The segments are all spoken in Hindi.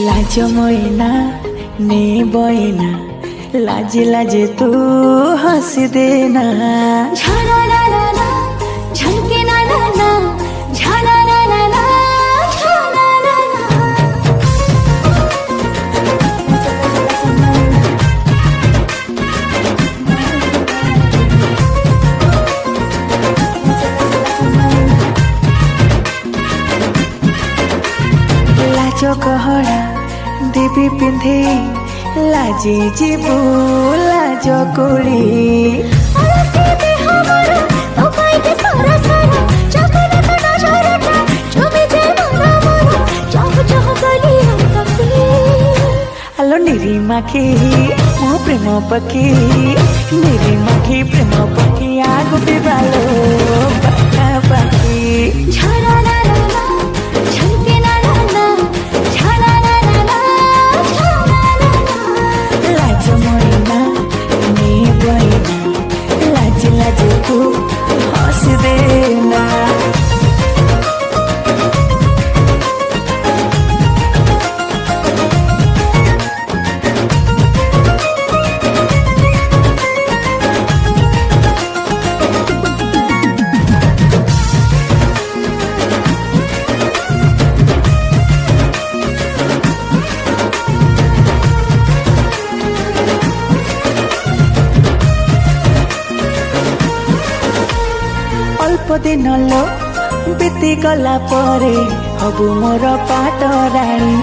लाज मोइना ने बोइना लाज लाज तू हंस देना। झाला ला ला ला झलके ना ना ना झाला ला ला ला झाला ला ला। लाज गहना देवी पिंधे लाजे जीवु लाज कोली। अलसे देह मोरा तो पाई के सारा सारा चकना तो नजरटा चुबी जे मोरा मोरा चाह चाह गली अंतकी। आलो निरी माखी मो प्रेम पखी निरी माखी प्रेम पखी आगु बिबालो पाखा पाखी। झाला ला ला ला झलके ना ना ना झाला ला ला ला झाला ला ला। लाज मोइना ने बोइना लाज लाज तू हंस देना। अल्प दिन लो बीती गला परे हबु मोर पाट राणी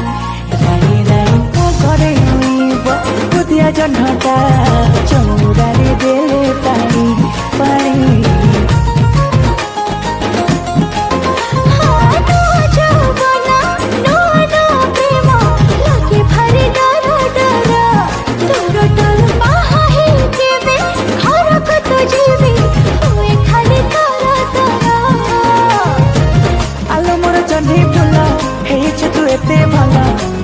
राणी राणी मो घरे हुइब बुधिया जह्नटा चौरारे देले पानी पानी। हाँ नो जौवना नो नो प्रेम लागे भारी डर डर डर डर बाहा ही केबे घर को तो जीवी हुए खाली तारा तारा। आलो मोर जह्नी फुल हेइछ तू एते भल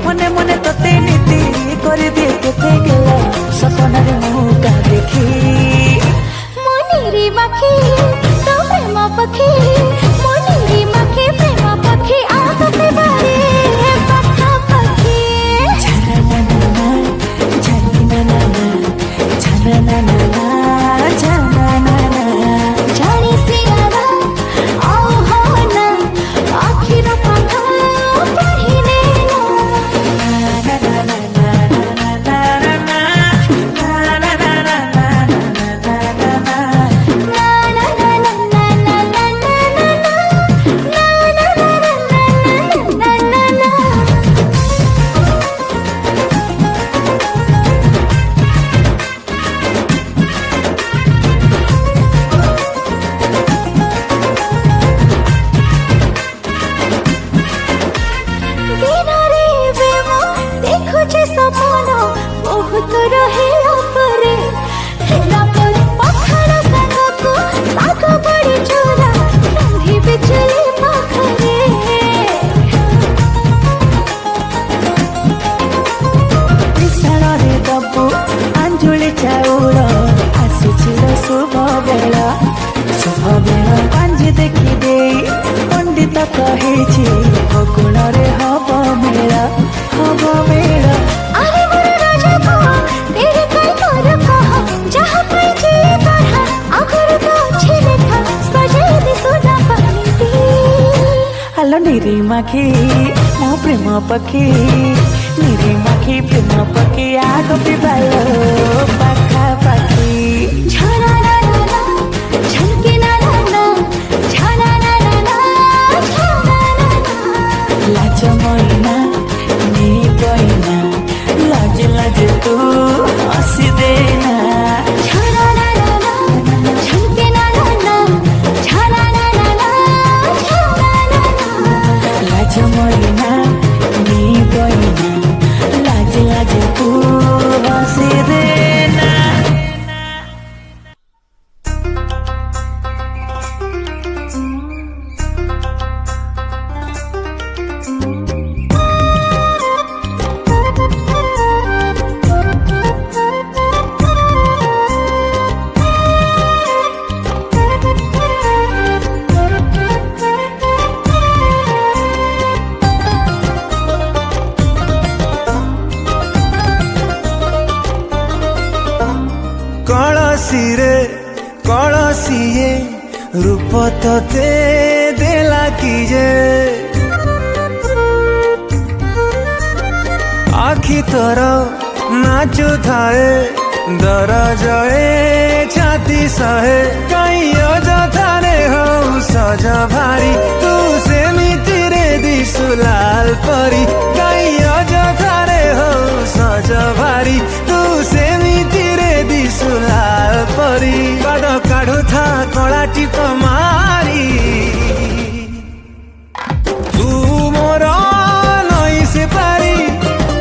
मने मने तते नीति करि दिए केते गेला सपनारे मुका देखी। मोनिरी माखी तो प्रेम पखी मोनिरी माखी प्रेम पखी आगते बारे पाखा पाखी। झना ना ना झना ना ना झना ना ना झना ना ना। जानी सियारा आओ हो ना आखिर पाखा पहिने ना। दिनरे बेमो देखुचे सपना बहुत रहेला परे हेला पर पखाड़ संगको साग बड़ी चोरा रंधी बिचले पाखरे। विशाଳରେ दबु आंजुଳି ଚାଉଳ ଆସିছিল ଶୁଭ ବେଳ ଶୁଭ ବେଳ ପାଞ୍ଜି ଦେଖି ଦେଇ ପଣ୍ଡିତ କହିଛି ଫଗୁଣରେ ହବ ମେଳ ହବ ମେଳ। अरे मोर राजा कहा तेरे कई मोर कहा जहाँ पाई जे पढ़ा आखर तो अच्छे लिखा सजे दी सुना पानी दी। आलो निरी माखी मो प्रेम पखी निरी माखी प्रेम पखी आगो बिबालो पाखा पाखी। झाला ला ला ला झलके ना ना ना झाला ला ला ला झाला ला ला। लाज मोइना ने बोइना लाज लाज तू हंस देना। झाला ला ला ला झलके ना ना ना झाला ला ला ला झाला ला ला। लाज मोइना ने बोइना लाज लाज तू हंस देना। ସିଏ रूप तोते देला कीजे आखि तोर नाचु थाए दरजए छाती सहे कहीं अजथारे हो सज भारी तू सेमिति रे दिसु लाल परी कहीं अजथारे हो सज भारी तू सेमिति रे दिसु लाल परी काढ काढु था कला टिप मारी तू मोर नई से पारी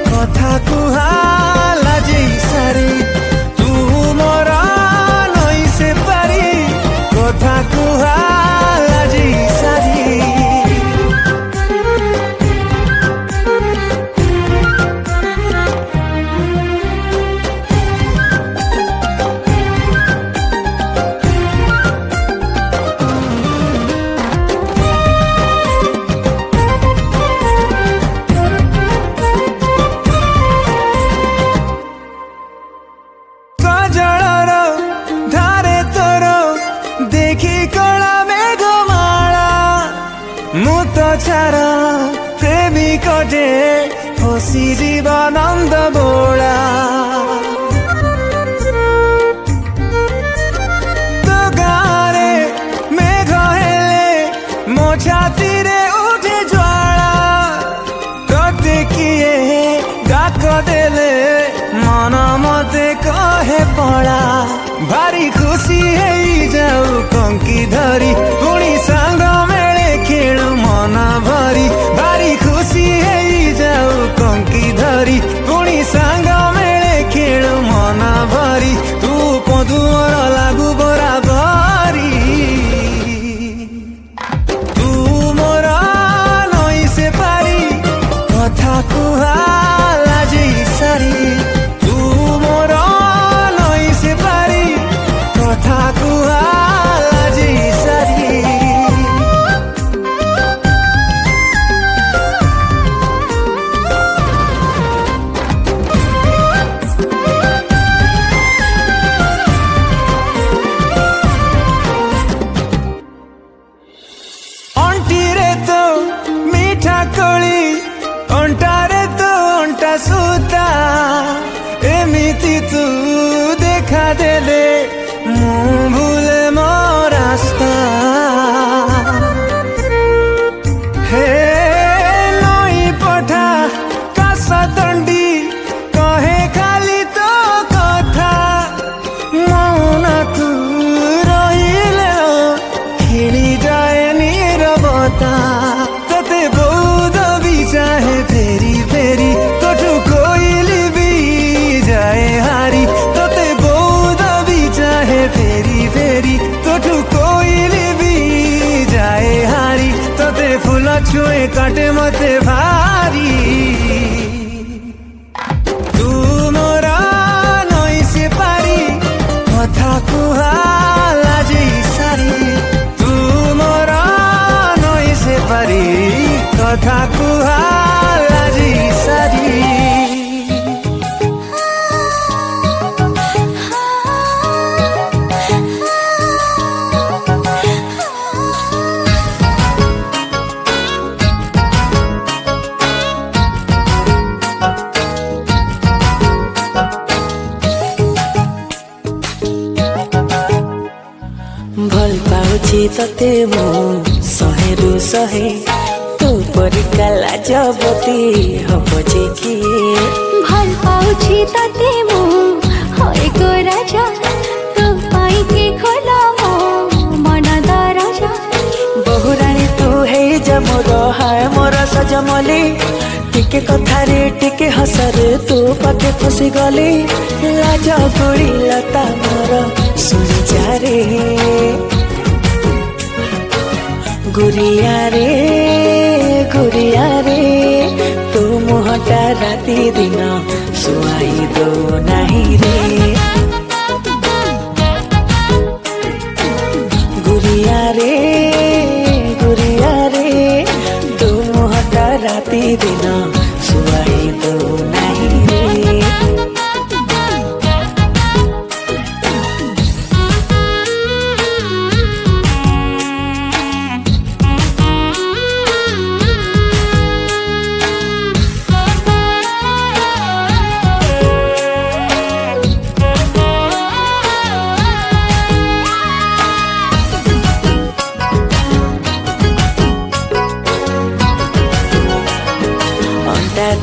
कथा कुहाला जे सारी तू मोर नई से पारी कथा कुहाला जे सारी छारा प्रेमिक जे फसी जीवानंद बोला तो गारे मेघ हेले मो छाती रे उठे ज्वाला तोते किए डाक देले मन मते कहे पड़ा भारी खुशी है जाऊ कंकी धरी पुणी सांग मेले खेलु मन भरी भारी खुशी है जाऊ कंकी धरी पुणी सांग मेले खेलु मन भरी तू पदुअर लागू बराबरी तू मोर नई से पारी कथा कुहाला जे सारी तू मोर नई से पारी कथा कुहाला जे सारी अंटीरे तो मीठा कोली अंटारे तो अंटा सूता एमिति तू देखा देले मु भूले मो रास्ता हे नई पठा कासा दंडी कहे खाली तो कथा मौना तू रहिले खेली जाए नीरवता तते बहुत भी चाहे फेरी फेरी तोठू कोइली भी जाए हारी तते बहुत भी चाहे फेरी फेरी तोठू कोइली भी जाए हारी तते फूल छुए काटे मते भारी तू मोर नई से पारी कथा कुहाला जे सारी तू मोर नई से पारी कथा कुहाला जे सारी भल पाउछि तते मो सहेरु सहे तू परिका लाजबती हब जे किए भल पाउछि तते मु होय गो राजा तो पाई के खोला मो मन दरजा बहुरानी तू हे जा मोर हाय मोर सजमली टिके कथारे टिके हसरे तू पाके फसी गली लाज गोली लता मोर सुनी जा रे गुरिया रे तू मुहटा राति दिन सुहाई दो नहीं रे गुरिया रे तू मुहटा राति दिन सुहाई दो नहीं रे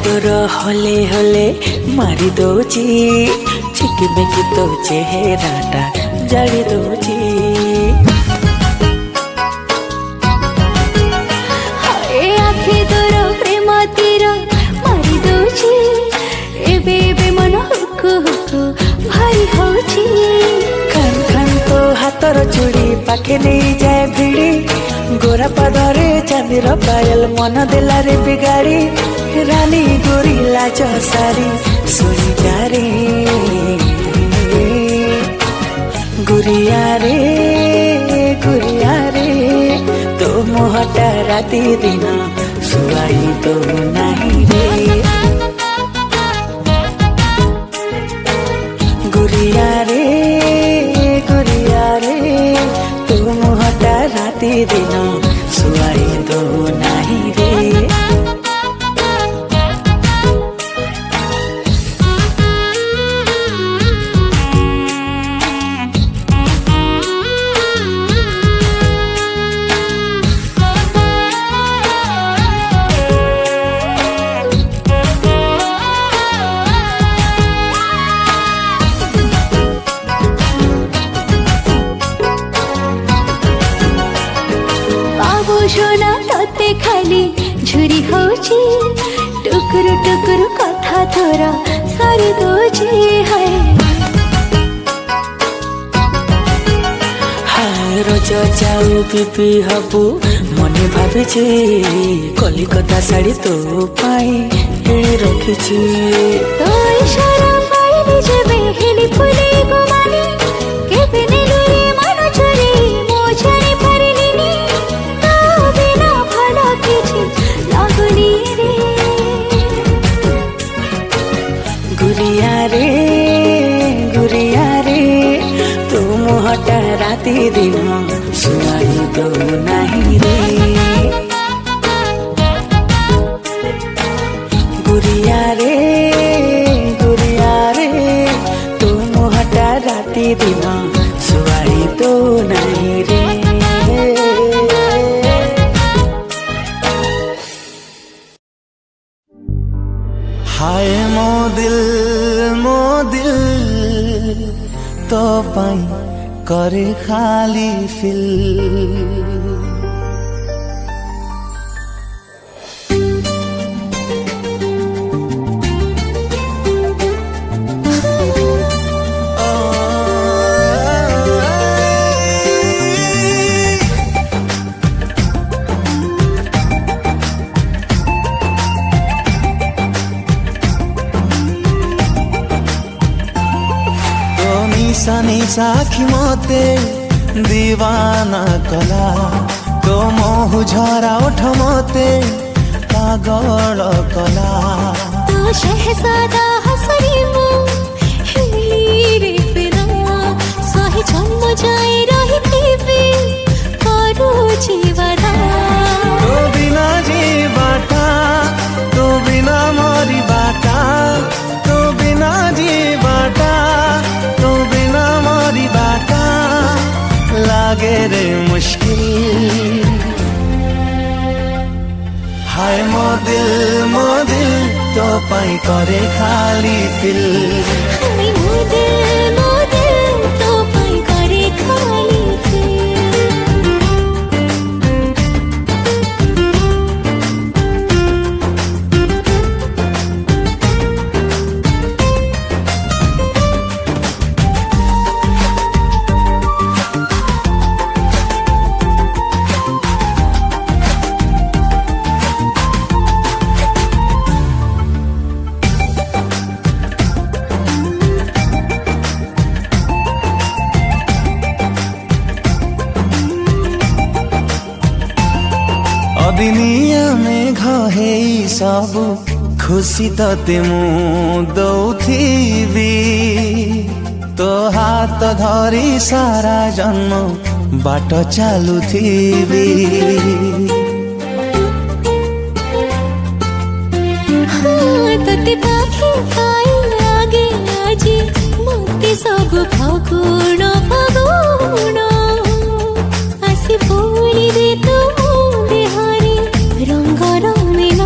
तोर हले हले मारी दौची छिकिमिकी तो चेहराटा जाड़ी दौची आखि तोर प्रेम तीर मारी दौची एबे एबे मन हुकु हुकु भारी होची खान खान तो हाथर चूड़ी पाखे नहीं जाए भिड़ी गोरा पादरे चांदीर पायल मन देला रे बिगाड़ी रानी गोरी लाज सारी सुनी जारे गुरिया रे तो मोहटा राती दिन सुआई तो नहीं रे गुरिया रे तो मोहटा राती दिन सुआई तो नहीं रे सोना तोते खाली झुरी होची टुकुर टुकुर कथा तोरा सारी दोची है हाय रोज जाऊ पिपी हबू मने भाविछि कलिकता साड़ी तो पाई किणी रखिछि तो इशारा पाइली जेबे हेली फुली गुमानी केबे नेलु रे मन चोरी मो जानी परिलिनी तो बिना भला किछि लागुनी रे गुरिया रे तू मोहटा राती दिन सुआई तो नहीं रे गुरिया रे तू मोहटा राती दिन सुआई तो नहीं रे हाय मो दिल तो पाई करे खाली फिल साखी मते दीवाना कला तो मोहु झरा उठ मते पागल कला तो शहजादा हसरी मु हीरे फिरा सही जन्म जाए रहिथिबी करू जीवना तो बिना जीवाटा तो बिना मरी बाटा तो बिना जीवाटा तो बिना मरी बाटा लागे रे मुश्किल हाय मो दिल तो पाई करे खाली फिल हाय मो दिल तो पाई करे खाली अदिनिया मेघ हे सबु खुशी तते मु दौथिबी तो हाथ धरी सारा जन्म बाट चालुथिबी तते पाखे पाई लागे आजी मते सब फागुण फागुण आसी बोली दे तो देहारी रंग रंगीन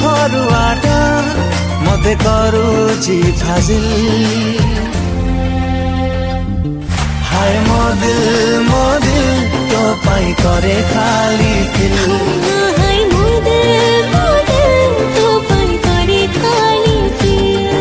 भरुआटा मते करूची फाजिल हाय मो दिल तो पाई करे खाली फिल हाय मोदिल तो पाई करे खाली फिल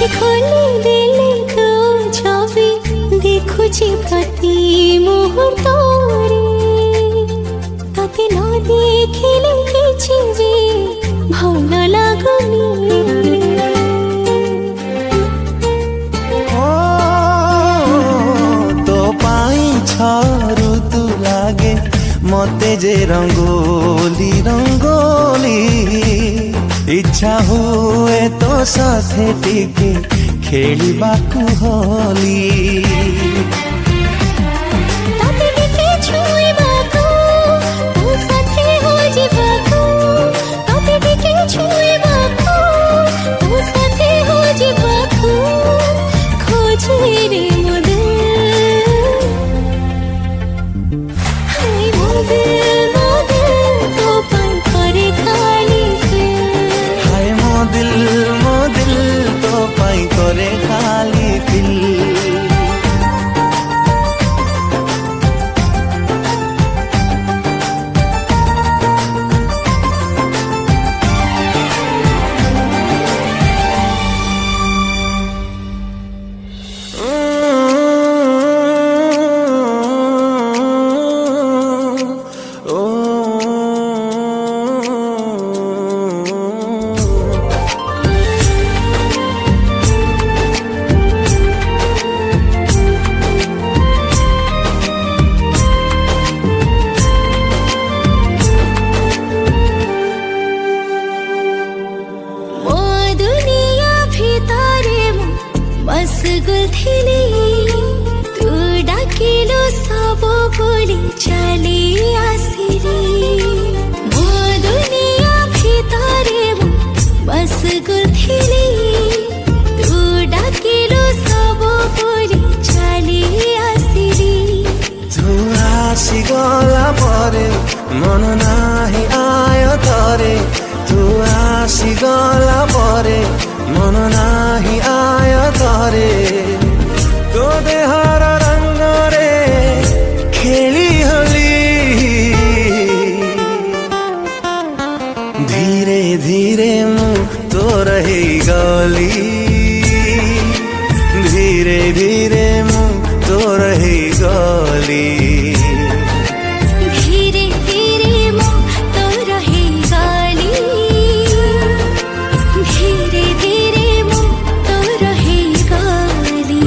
खोली देले तो छवि देखुची प्रति मुहूर्तरे तते न देखिले किछि भी भल लागुनी तो पाई छरु तू लागे मते जे रंगोली इच्छा हुए तो साथे टिके खेलिबाकू होली तते टिके छुइबाकू तो साथे हो जिबाकू तते टिके छुइबाकू तो साथे हो जिबाकू खोजे रे हाय मोदिल तो पाई करे खाली हाय मो दिल तो पाई करे खाली फिल मसगुल थिली तू डाकिलो सब बोली चली आसिरी मो दुनिया भितरे मसगुल थिली तू डाकिलो सब बोली चली आसिरी तू आसी गला परे मन नाही आयो तरे तू आसी गला परे मन नाही आयो तरे तो देहर रंग रे खेली होली धीरे धीरे मु तोर हे गली धीरे धीरे मु तोर हे गली धीरे धीरे मो तो रहे गाली धीरे धीरे मो तो रहे गाली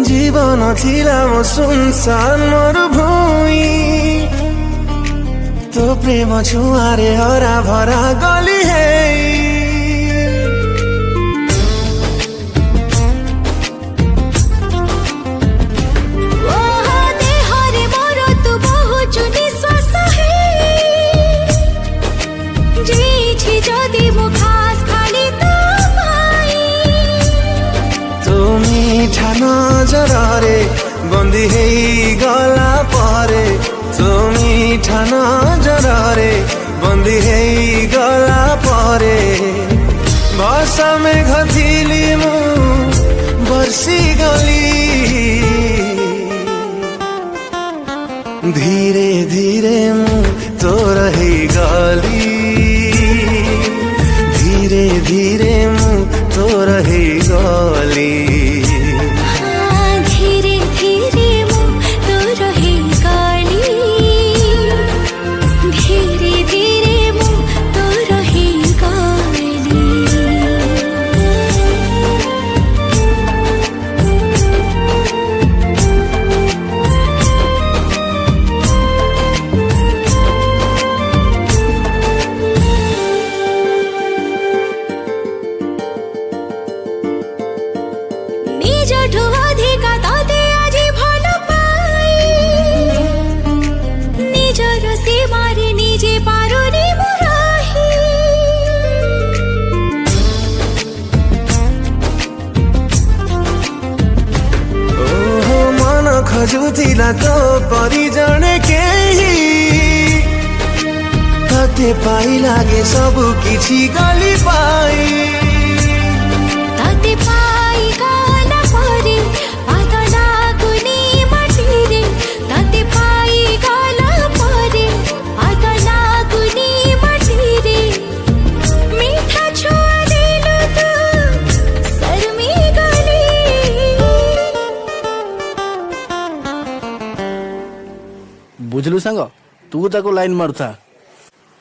जीवन थिला मो सुनसान मरुभूमि तो प्रेम छुआरे हरा भरा गली है नजरे बंदी है गला परे तो मीठा नजरे बंदी है गला परे भाषा में घथिली मु बरसी गली धीरे धीरे मु तोर हे गली धीरे धीरे मु तोर हे गली धीरे धीरे मु तोर खोजुला तो परी जने केही तते पाई लागे सब किछि गली पाई तते पाई गला परे पाद लागुनी माटिरे तते पाई गला परे पाद लागुनी माटिरे मीठा छुआ देलु तू शर्मी गली बुझलु सांग तू ताको लाइन मारुथा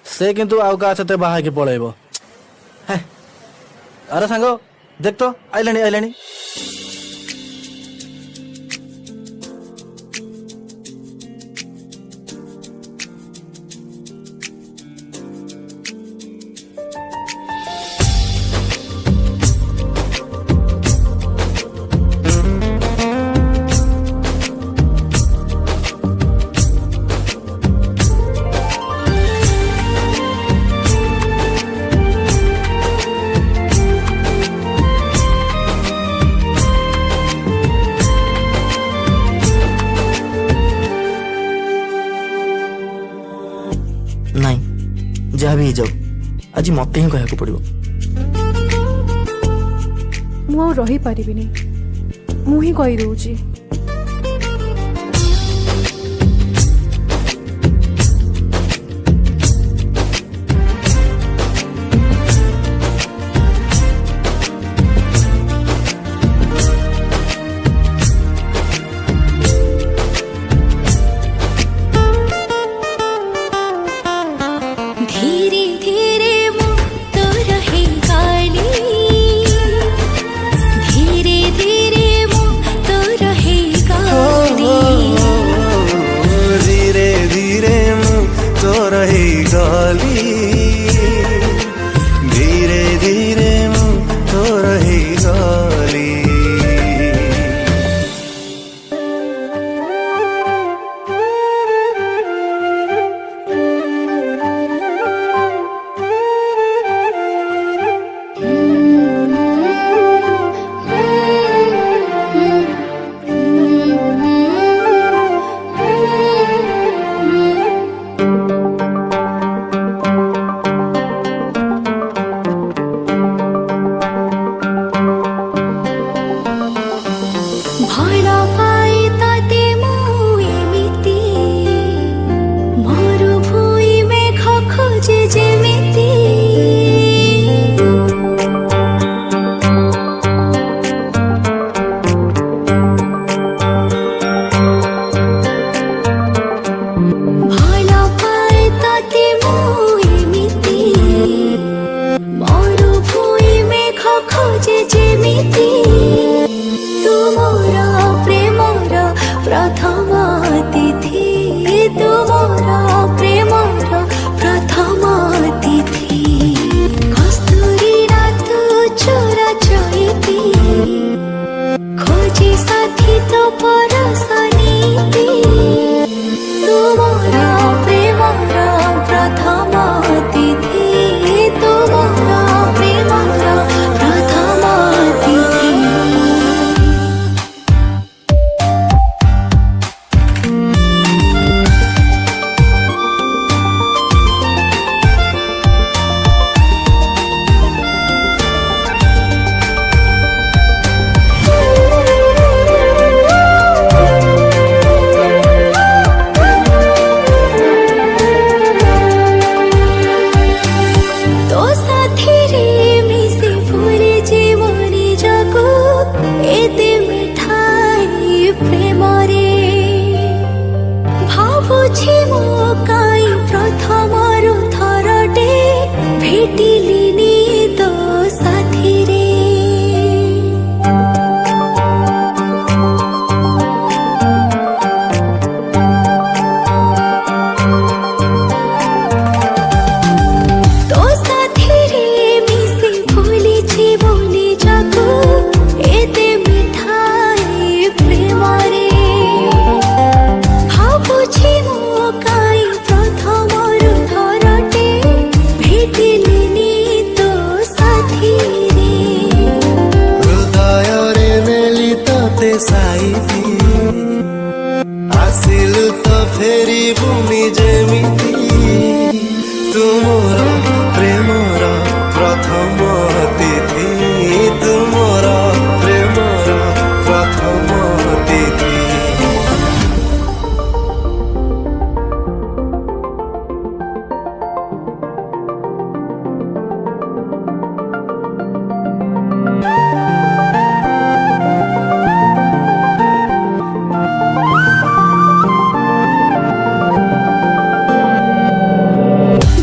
से किंतु आउ का सते बाहा के पळेबो है अरे सांग देख तो आइलानी आइलानी नहीं जहाँ भी जाओ आज मत ही कहू पड़ो मु रही पारिबिनी मु ही कही दउची धीरे धीरे मुँह तो रहे गाली धीरे धीरे मुँह तो रहे गाली धीरे धीरे मुँह तो रही गाली धीरे धीरे मुँह तो रही गाली ଭଲ ପାଇ ତତେ ମୁଁ ଏମିତି ମୋର ଭୁଇ ମେଘ ଖୋଜେ ଯେମିତି ଭଲ ପାଇ ତତେ ମୁଁ ଏମିତି ମୋର ଭୁଇ ମେଘ ଖୋଜେ ଯେମିତି ତୁମର ପ୍ରେମର ପ୍ରଥମ ତିଥି ତୁମର ପ୍ରେମର ପ୍ରଥମ ତିଥି କସ୍ତୁରୀ ରାତ ଚୋରା ଚଇତି ଖୋଜି ସାଥୀ ତ ପରସ ନୀତି ତୁମର ପ୍ରେମର ପ୍ରଥମ ତିଥି ତୁମର ପ୍ରେମର ପ୍ରଥମ ତିଥି ଯିବୁନି ଯେମିତି ତୁମର ପ୍ରେମର ପ୍ରଥମ ତିଥି ତୁମର ପ୍ରେମର ପ୍ରଥମ ତିଥି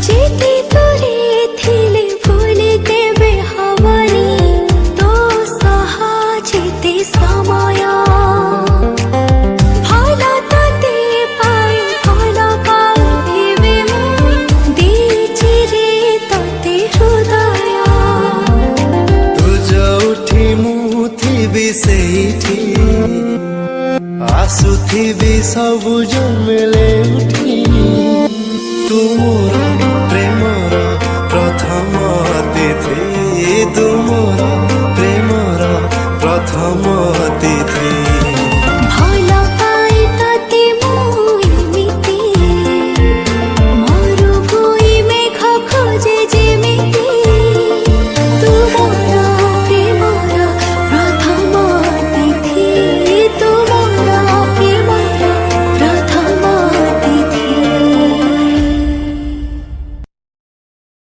जेते तोरे थिले भूले देबे हवनी तो सहा जेते समय भला तते पाई भला पाइबे मु देछि रे तते हृदय तू जोठी ମୁଁ ଥିବି ସେଇଠି ଆସୁଥିବି ସବୁ ଜନ୍ମେଲେ ଉଠି ତୁ ମୋର